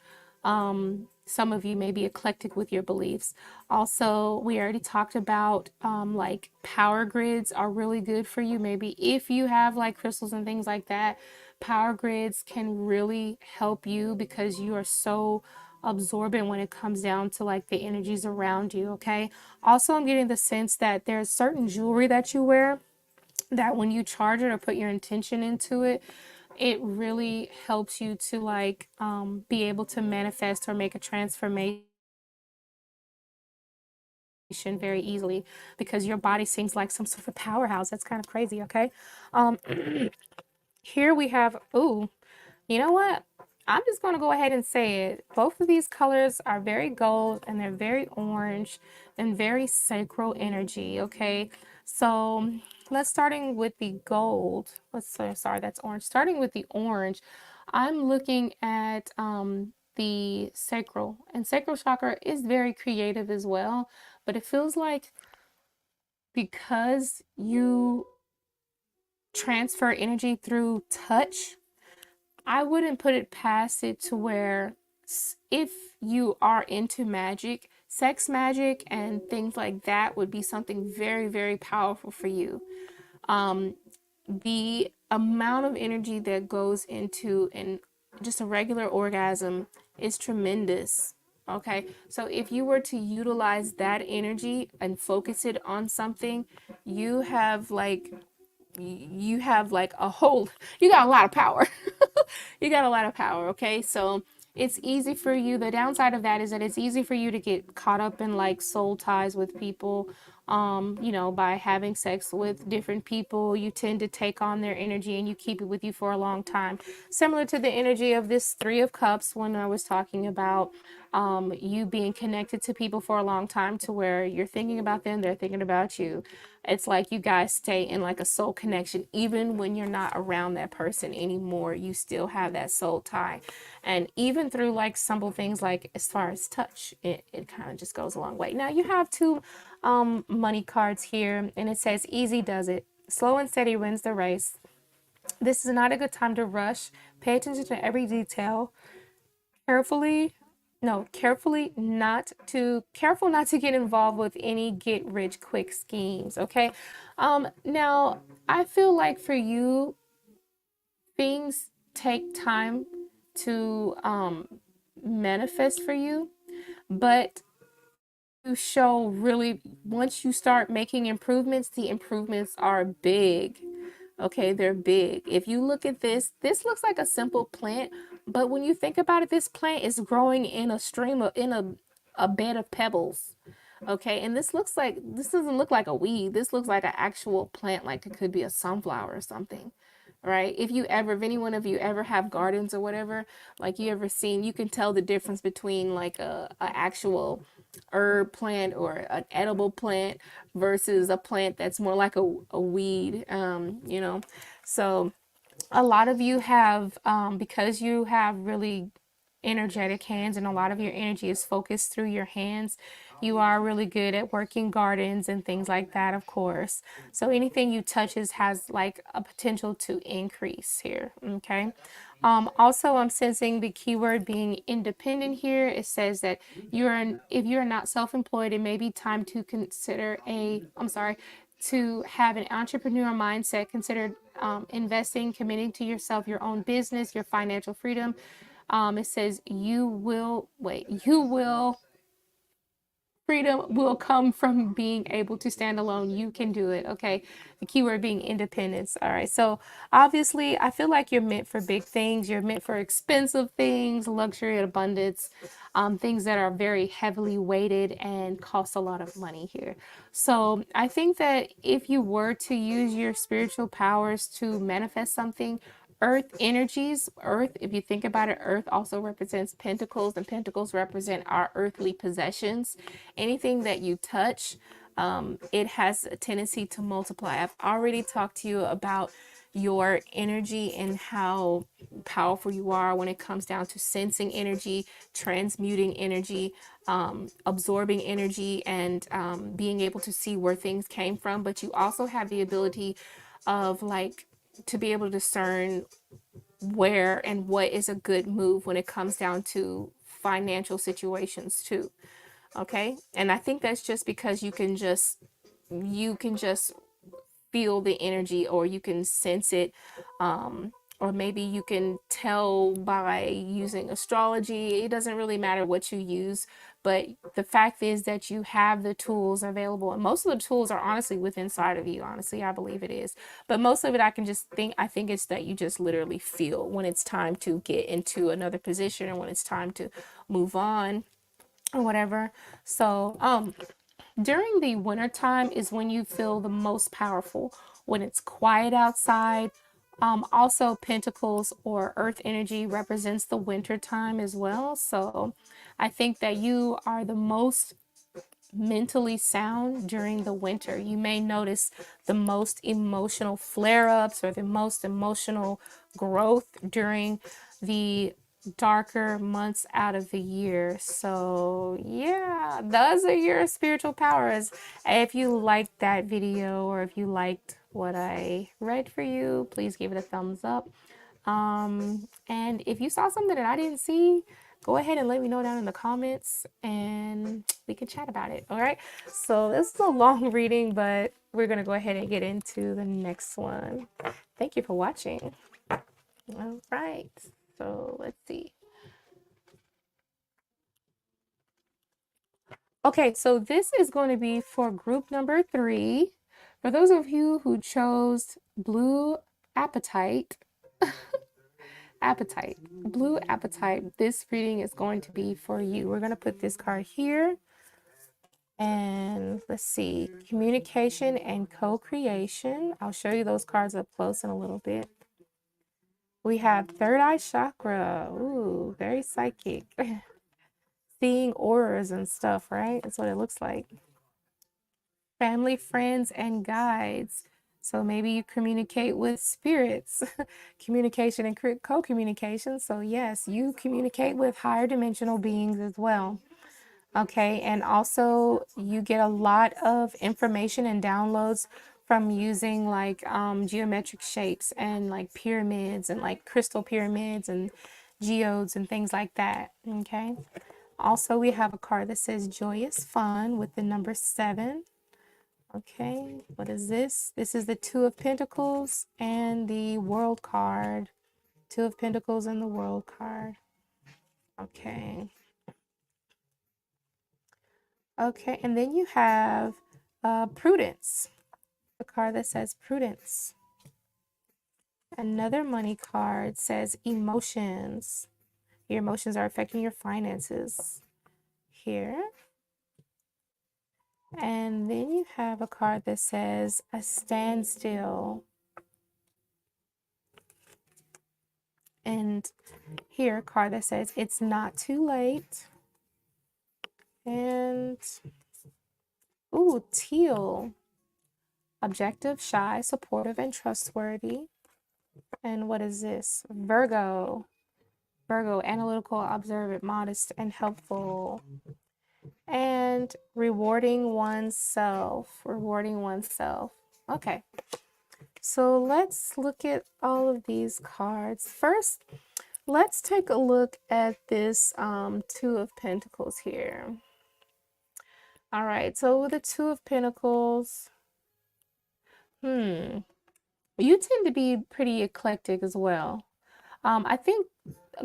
Some of you may be eclectic with your beliefs. Also, we already talked about like power grids are really good for you. Maybe if you have like crystals and things like that, power grids can really help you because you are so absorbent when it comes down to like the energies around you. Okay. Also, I'm getting the sense that there's certain jewelry that you wear that when you charge it or put your intention into it, it really helps you to like be able to manifest or make a transformation very easily, because your body seems like some sort of powerhouse. That's kind of crazy. Okay. um Here we have, ooh, you know what, I'm just going to go ahead and say it. Both of these colors are very gold, and they're very orange and very sacral energy. Okay, so let's starting with the gold. Sorry, that's orange. Starting with the orange, I'm looking at the sacral, and sacral chakra is very creative as well, but it feels like because you transfer energy through touch, I wouldn't put it past it to where if you are into magic, sex magic and things like that would be something very, very powerful for you. The amount of energy that goes into and just a regular orgasm is tremendous. Okay, so if you were to utilize that energy and focus it on something, you have like you have like a whole you got a lot of power. You got a lot of power. Okay, so it's easy for you. The downside of that is that it's easy for you to get caught up in like soul ties with people. By having sex with different people, you tend to take on their energy and you keep it with you for a long time. Similar to the energy of this Three of Cups when I was talking about you being connected to people for a long time to where you're thinking about them, they're thinking about you. It's like you guys stay in like a soul connection. Even when you're not around that person anymore, you still have that soul tie. And even through like simple things like as far as touch, it kind of just goes a long way. Now you have two money cards here, and it says easy does it. Slow and steady wins the race. This is not a good time to rush. Pay attention to every detail. Carefully no carefully not to careful not to get involved with any get rich quick schemes. Okay, now I feel like for you things take time to manifest for you, but you show really once you start making improvements, the improvements are big. Okay, they're big. If you look at this looks like a simple plant, but when you think about it, this plant is growing in a stream of in a bed of pebbles. Okay, and this doesn't look like a weed. This looks like an actual plant, like it could be a sunflower or something. Right? If any one of you ever have gardens or whatever, like you ever seen, you can tell the difference between like a actual herb plant or an edible plant versus a plant that's more like a weed. So a lot of you have because you have really energetic hands and a lot of your energy is focused through your hands, you are really good at working gardens and things like that, of course. So anything you touches has like a potential to increase here. Okay, also I'm sensing the keyword being independent here. It says that if you're not self-employed, it may be time to consider to have an entrepreneur mindset. Consider investing, committing to yourself, your own business, your financial freedom. It says you will freedom will come from being able to stand alone. You can do it. Okay. The keyword being independence. All right. So obviously, I feel like you're meant for big things. You're meant for expensive things, luxury and abundance, things that are very heavily weighted and cost a lot of money here. So I think that if you were to use your spiritual powers to manifest something, earth energies, earth, if you think about it, earth also represents pentacles, and pentacles represent our earthly possessions. Anything that you touch, it has a tendency to multiply. I've already talked to you about your energy and how powerful you are when it comes down to sensing energy, transmuting energy, absorbing energy, and being able to see where things came from. But you also have the ability of like to be able to discern where and what is a good move when it comes down to financial situations too. Okay, and I think that's just because you can just feel the energy, or you can sense it, or maybe you can tell by using astrology. It doesn't really matter what you use, but the fact is that you have the tools available, and most of the tools are honestly within inside of you. Honestly, I believe it is, but most of it I think it's that you just literally feel when it's time to get into another position or when it's time to move on or whatever. So during the winter time is when you feel the most powerful, when it's quiet outside. Also, Pentacles or Earth energy represents the winter time as well. So I think that you are the most mentally sound during the winter. You may notice the most emotional flare ups or the most emotional growth during the darker months out of the year. So yeah, those are your spiritual powers. If you liked that video, or if you liked what I read for you, please give it a thumbs up. And if you saw something that I didn't see, go ahead and let me know down in the comments and we can chat about it. All right. So this is a long reading, but we're going to go ahead and get into the next one. Thank you for watching. All right. So let's see. Okay, so this is going to be for group number 3. For those of you who chose blue apatite, blue apatite, this reading is going to be for you. We're going to put this card here. And let's see, communication and co-creation. I'll show you those cards up close in a little bit. We have third eye chakra. Ooh, very psychic. Seeing auras and stuff, right? That's what it looks like. Family, friends, and guides. So maybe you communicate with spirits, communication and co-communication. So yes, you communicate with higher dimensional beings as well. Okay, and also you get a lot of information and downloads from using like geometric shapes and like pyramids and like crystal pyramids and geodes and things like that. Okay, also we have a card that says joyous fun with the number 7. Okay, what is this? This is the 2 of Pentacles and the World card. 2 of Pentacles and the World card. Okay. Okay, and then you have Prudence. The card that says Prudence. Another money card says Emotions. Your emotions are affecting your finances here. And then you have a card that says A Standstill. And here, a card that says It's Not Too Late. And, ooh, Teal. Objective, shy, supportive, and trustworthy. And what is this? Virgo. Virgo, analytical, observant, modest, and helpful. And rewarding oneself. Rewarding oneself. Okay. So let's look at all of these cards. First, let's take a look at this 2 of Pentacles here. All right. So with the 2 of Pentacles, you tend to be pretty eclectic as well. I think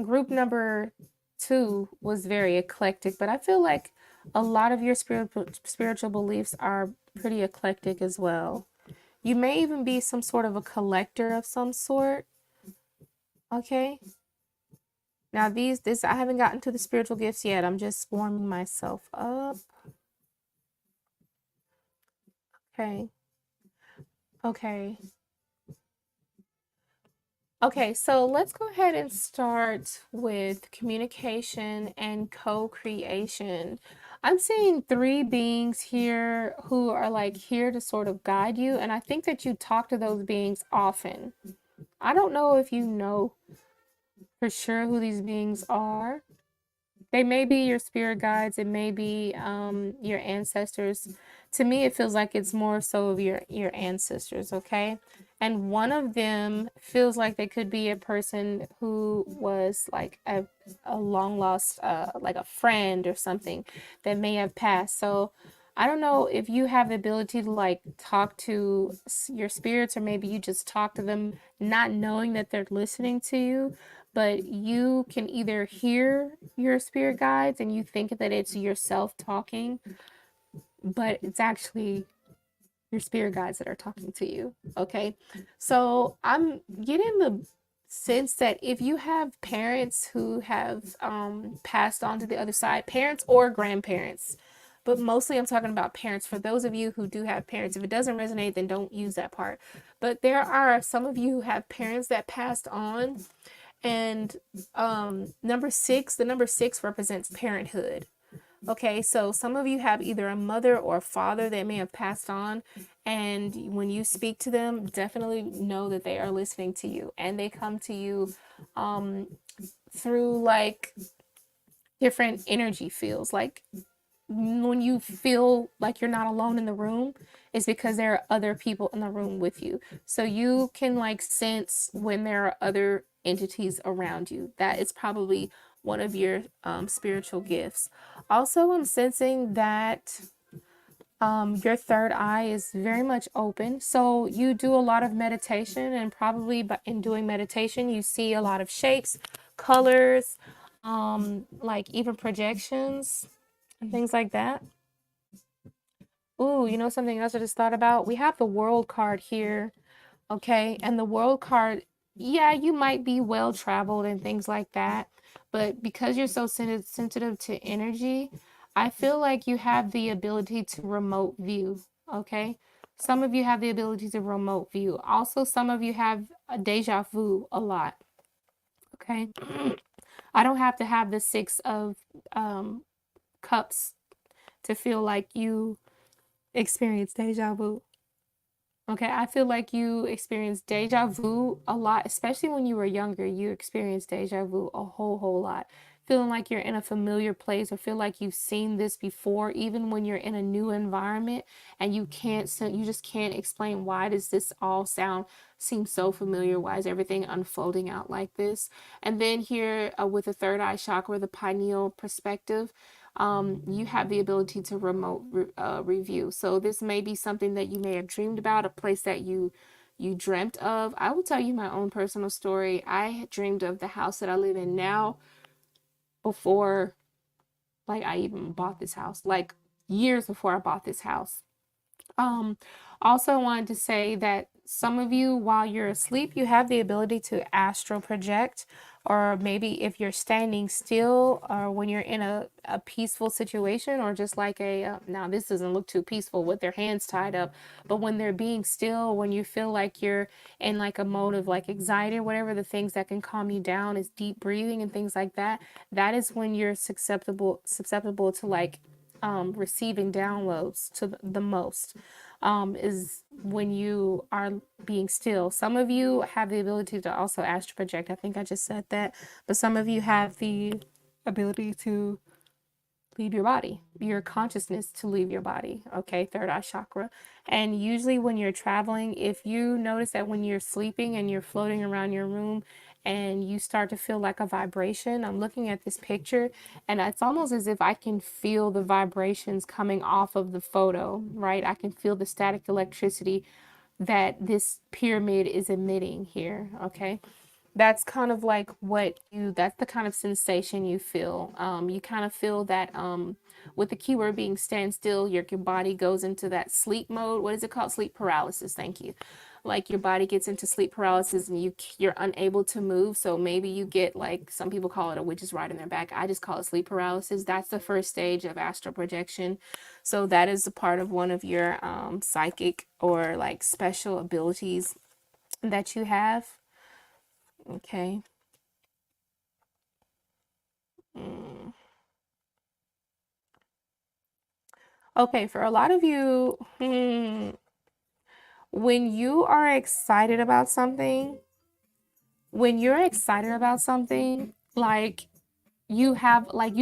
group number 2 was very eclectic, but I feel like a lot of your spiritual beliefs are pretty eclectic as well. You may even be some sort of a collector of some sort. Okay. Now this I haven't gotten to the spiritual gifts yet. I'm just warming myself up. Okay. Okay. Okay, so let's go ahead and start with communication and co-creation. I'm seeing 3 beings here who are like here to sort of guide you, and I think that you talk to those beings often. I don't know if you know for sure who these beings are. They may be your spirit guides, it may be your ancestors. To me, it feels like it's more so of your ancestors, okay? And one of them feels like they could be a person who was like a long lost, like a friend or something that may have passed. So I don't know if you have the ability to like talk to your spirits, or maybe you just talk to them not knowing that they're listening to you, but you can either hear your spirit guides and you think that it's yourself talking, but it's actually your spirit guides that are talking to you. Okay, so I'm getting the sense that if you have parents who have passed on to the other side, parents or grandparents, but mostly I'm talking about parents. For those of you who do have parents, if it doesn't resonate, then don't use that part. But there are some of you who have parents that passed on, and number 6, the number 6 represents parenthood. Okay, so some of you have either a mother or a father that may have passed on, and when you speak to them, definitely know that they are listening to you, and they come to you through like different energy fields. Like when you feel like you're not alone in the room, is because there are other people in the room with you. So you can like sense when there are other entities around you. That is probably one of your spiritual gifts. Also, I'm sensing that your third eye is very much open. So you do a lot of meditation, and probably in doing meditation, you see a lot of shapes, colors, like even projections and things like that. Ooh, you know something else I just thought about? We have the world card here, okay? And the world card, yeah, you might be well traveled and things like that, but because you're so sensitive to energy, I feel like you have the ability to remote view, okay? Some of you have the ability to remote view. Also, some of you have a deja vu a lot, okay? I don't have to have the six of cups to feel like you experience deja vu. Okay, I feel like you experienced deja vu a lot, especially when you were younger. You experienced deja vu a whole lot. Feeling like you're in a familiar place or feel like you've seen this before, even when you're in a new environment and you just can't explain why does this all seem so familiar? Why is everything unfolding out like this? And then here with the third eye chakra, the pineal perspective, you have the ability to review. So this may be something that you may have dreamed about, a place that you dreamt of. I will tell you my own personal story. I had dreamed of the house that I live in now before like I even bought this house, like years before I bought this house. Um, Also, I wanted to say that some of you, while you're asleep, you have the ability to astral project, or maybe if you're standing still, or when you're in a peaceful situation, or just like now this doesn't look too peaceful with their hands tied up, but when they're being still, when you feel like you're in like a mode of like anxiety or whatever, the things that can calm you down is deep breathing and things like that. That is when you're susceptible to like receiving downloads to the most, is when you are being still. Some of you have the ability to also astral project. I think I just said that, but some of you have the ability to leave your body, your consciousness to leave your body. Okay, third eye chakra. And usually when you're traveling, if you notice that when you're sleeping and you're floating around your room and you start to feel like a vibration, I'm looking at this picture and it's almost as if I can feel the vibrations coming off of the photo, right? I can feel the static electricity that this pyramid is emitting here. Okay, that's kind of like that's the kind of sensation you feel. You kind of feel that with the keyword being stand still, your body goes into that sleep mode. What is it called? Sleep paralysis. Thank you. Like your body gets into sleep paralysis and you're unable to move. So maybe you get, like some people call it a witch's ride in their back. I just call it sleep paralysis. That's the first stage of astral projection. So that is a part of one of your psychic or like special abilities that you have. Okay. Mm. Okay, for a lot of you, when you are excited about something, when you're excited about something, like you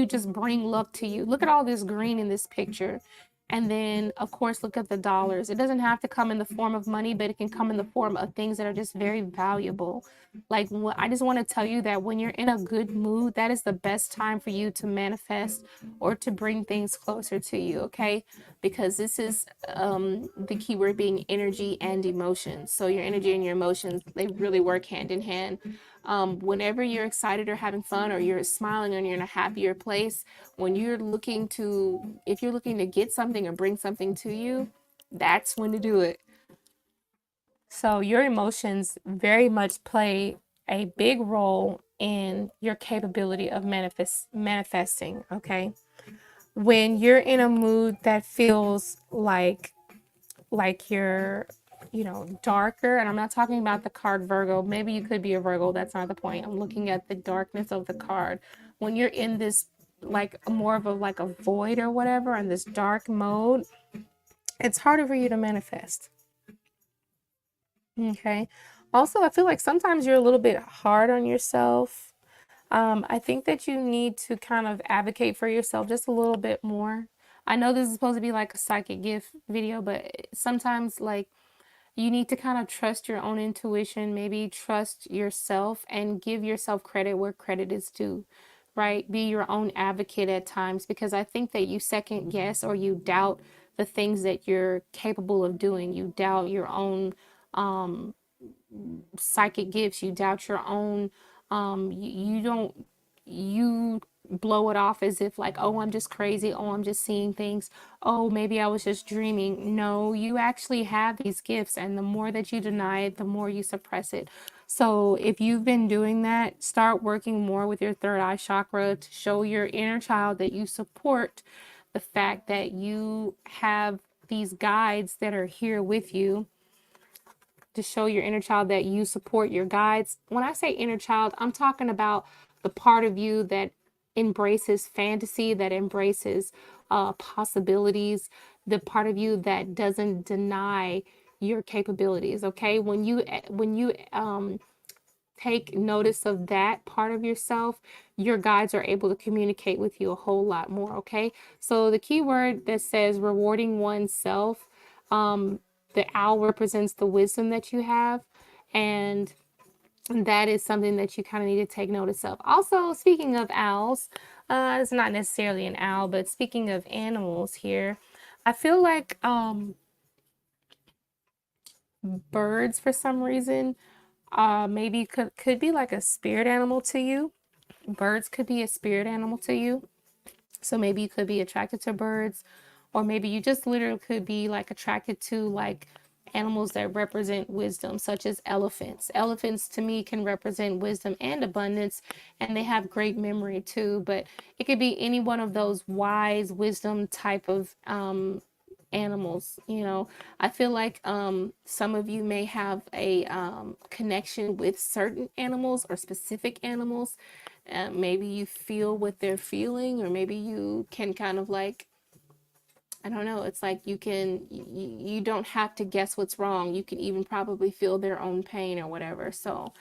just bring luck to you. Look at all this green in this picture. And then, of course, look at the dollars. It doesn't have to come in the form of money, but it can come in the form of things that are just very valuable. Like, I just want to tell you that when you're in a good mood, that is the best time for you to manifest or to bring things closer to you, okay? Because this is the key word being energy and emotions. So your energy and your emotions, they really work hand in hand. Whenever you're excited or having fun or you're smiling and you're in a happier place, when if you're looking to get something or bring something to you, that's when to do it. So your emotions very much play a big role in your capability of manifesting, okay? When you're in a mood that feels like you're, darker, and I'm not talking about the card Virgo. Maybe you could be a Virgo. That's not the point. I'm looking at the darkness of the card. When you're in this like more of a like a void or whatever, in this dark mode, it's harder for you to manifest. Okay. Also, I feel like sometimes you're a little bit hard on yourself. I think that you need to kind of advocate for yourself just a little bit more. I know this is supposed to be like a psychic gift video, but sometimes like you need to kind of trust your own intuition, maybe trust yourself and give yourself credit where credit is due, right? Be your own advocate at times, because I think that you second guess or you doubt the things that you're capable of doing. You doubt your own psychic gifts. You doubt your own, you don't, you blow it off as if like, oh, I'm just crazy. Oh, I'm just seeing things. Oh, maybe I was just dreaming. No, you actually have these gifts. And the more that you deny it, the more you suppress it. So if you've been doing that, start working more with your third eye chakra to show your inner child that you support the fact that you have these guides that are here with you, to show your inner child that you support your guides. When I say inner child, I'm talking about the part of you that embraces fantasy, that embraces possibilities, the part of you that doesn't deny your capabilities. Okay, when you take notice of that part of yourself, your guides are able to communicate with you a whole lot more. Okay, so the key word that says rewarding oneself, the owl represents the wisdom that you have, and that is something that you kind of need to take notice of. Also, speaking of owls, it's not necessarily an owl, but speaking of animals here, I feel like birds, for some reason, maybe could be like a spirit animal to you. Birds could be a spirit animal to you. So maybe you could be attracted to birds, or maybe you just literally could be like attracted to like animals that represent wisdom, such as elephants. Elephants to me can represent wisdom and abundance, and they have great memory too. But it could be any one of those wise wisdom type of animals. You know, I feel like some of you may have a connection with certain animals or specific animals. Maybe you feel what they're feeling, or maybe you can kind of like, I don't know, it's like you don't have to guess what's wrong. You can even probably feel their own pain or whatever. So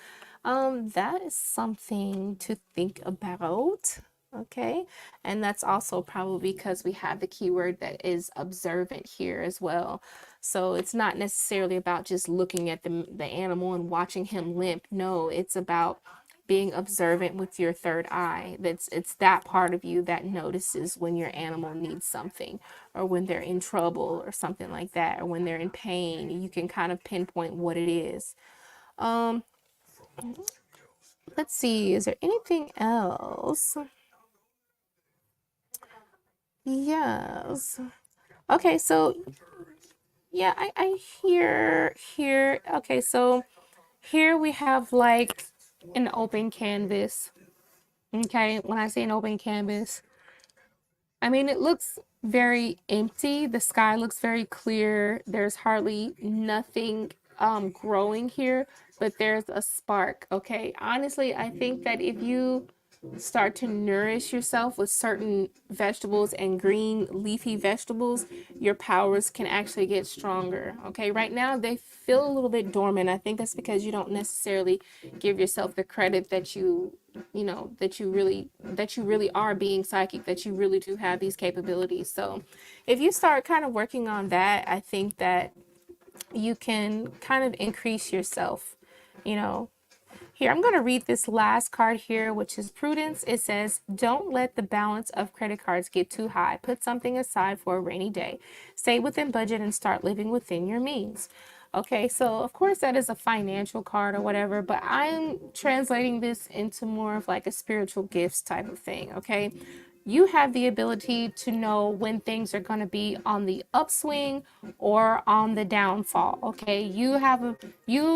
that is something to think about. Okay, and that's also probably because we have the keyword that is observant here as well. So it's not necessarily about just looking at the animal and watching him limp. No, it's about being observant with your third eye. It's that part of you that notices when your animal needs something, or when they're in trouble or something like that, or when they're in pain. You can kind of pinpoint what it is. Um, let's see, is there anything else? Yes. Okay, so yeah, I hear here. Okay, so here we have like an open canvas. Okay, when I say an open canvas, I mean it looks very empty. The sky looks very clear. There's hardly nothing growing here, but there's a spark. Okay, honestly, I think that if you start to nourish yourself with certain vegetables and green leafy vegetables, your powers can actually get stronger. Okay, right now they feel a little bit dormant. I think that's because you don't necessarily give yourself the credit that you know that you really are being psychic, that you really do have these capabilities. So if you start kind of working on that, I think that you can kind of increase yourself, you know. Here, I'm going to read this last card here, which is prudence. It says, don't let the balance of credit cards get too high. Put something aside for a rainy day. Stay within budget and start living within your means. Okay, so of course that is a financial card or whatever, but I'm translating this into more of like a spiritual gifts type of thing. Okay, you have the ability to know when things are going to be on the upswing or on the downfall. Okay, you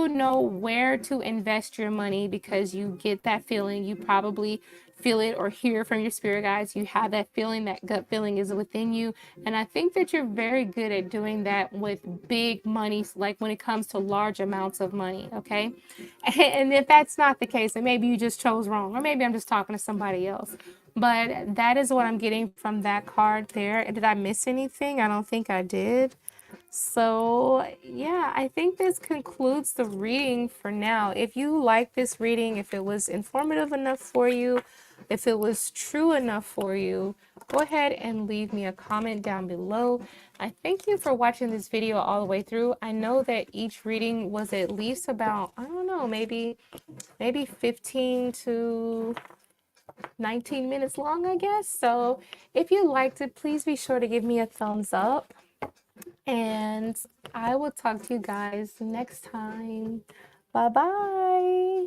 know where to invest your money because you get that feeling. You probably feel it or hear from your spirit guides. You have that feeling, that gut feeling is within you. And I think that you're very good at doing that with big money, like when it comes to large amounts of money. Okay, and if that's not the case, then maybe you just chose wrong, or maybe I'm just talking to somebody else. But that is what I'm getting from that card there. Did I miss anything? I don't think I did. So yeah, I think this concludes the reading for now. If you like this reading, if it was informative enough for you, if it was true enough for you, go ahead and leave me a comment down below. I thank you for watching this video all the way through. I know that each reading was at least about, I don't know, maybe 15 to 19 minutes long, I guess. So if you liked it, please be sure to give me a thumbs up. And I will talk to you guys next time. Bye bye.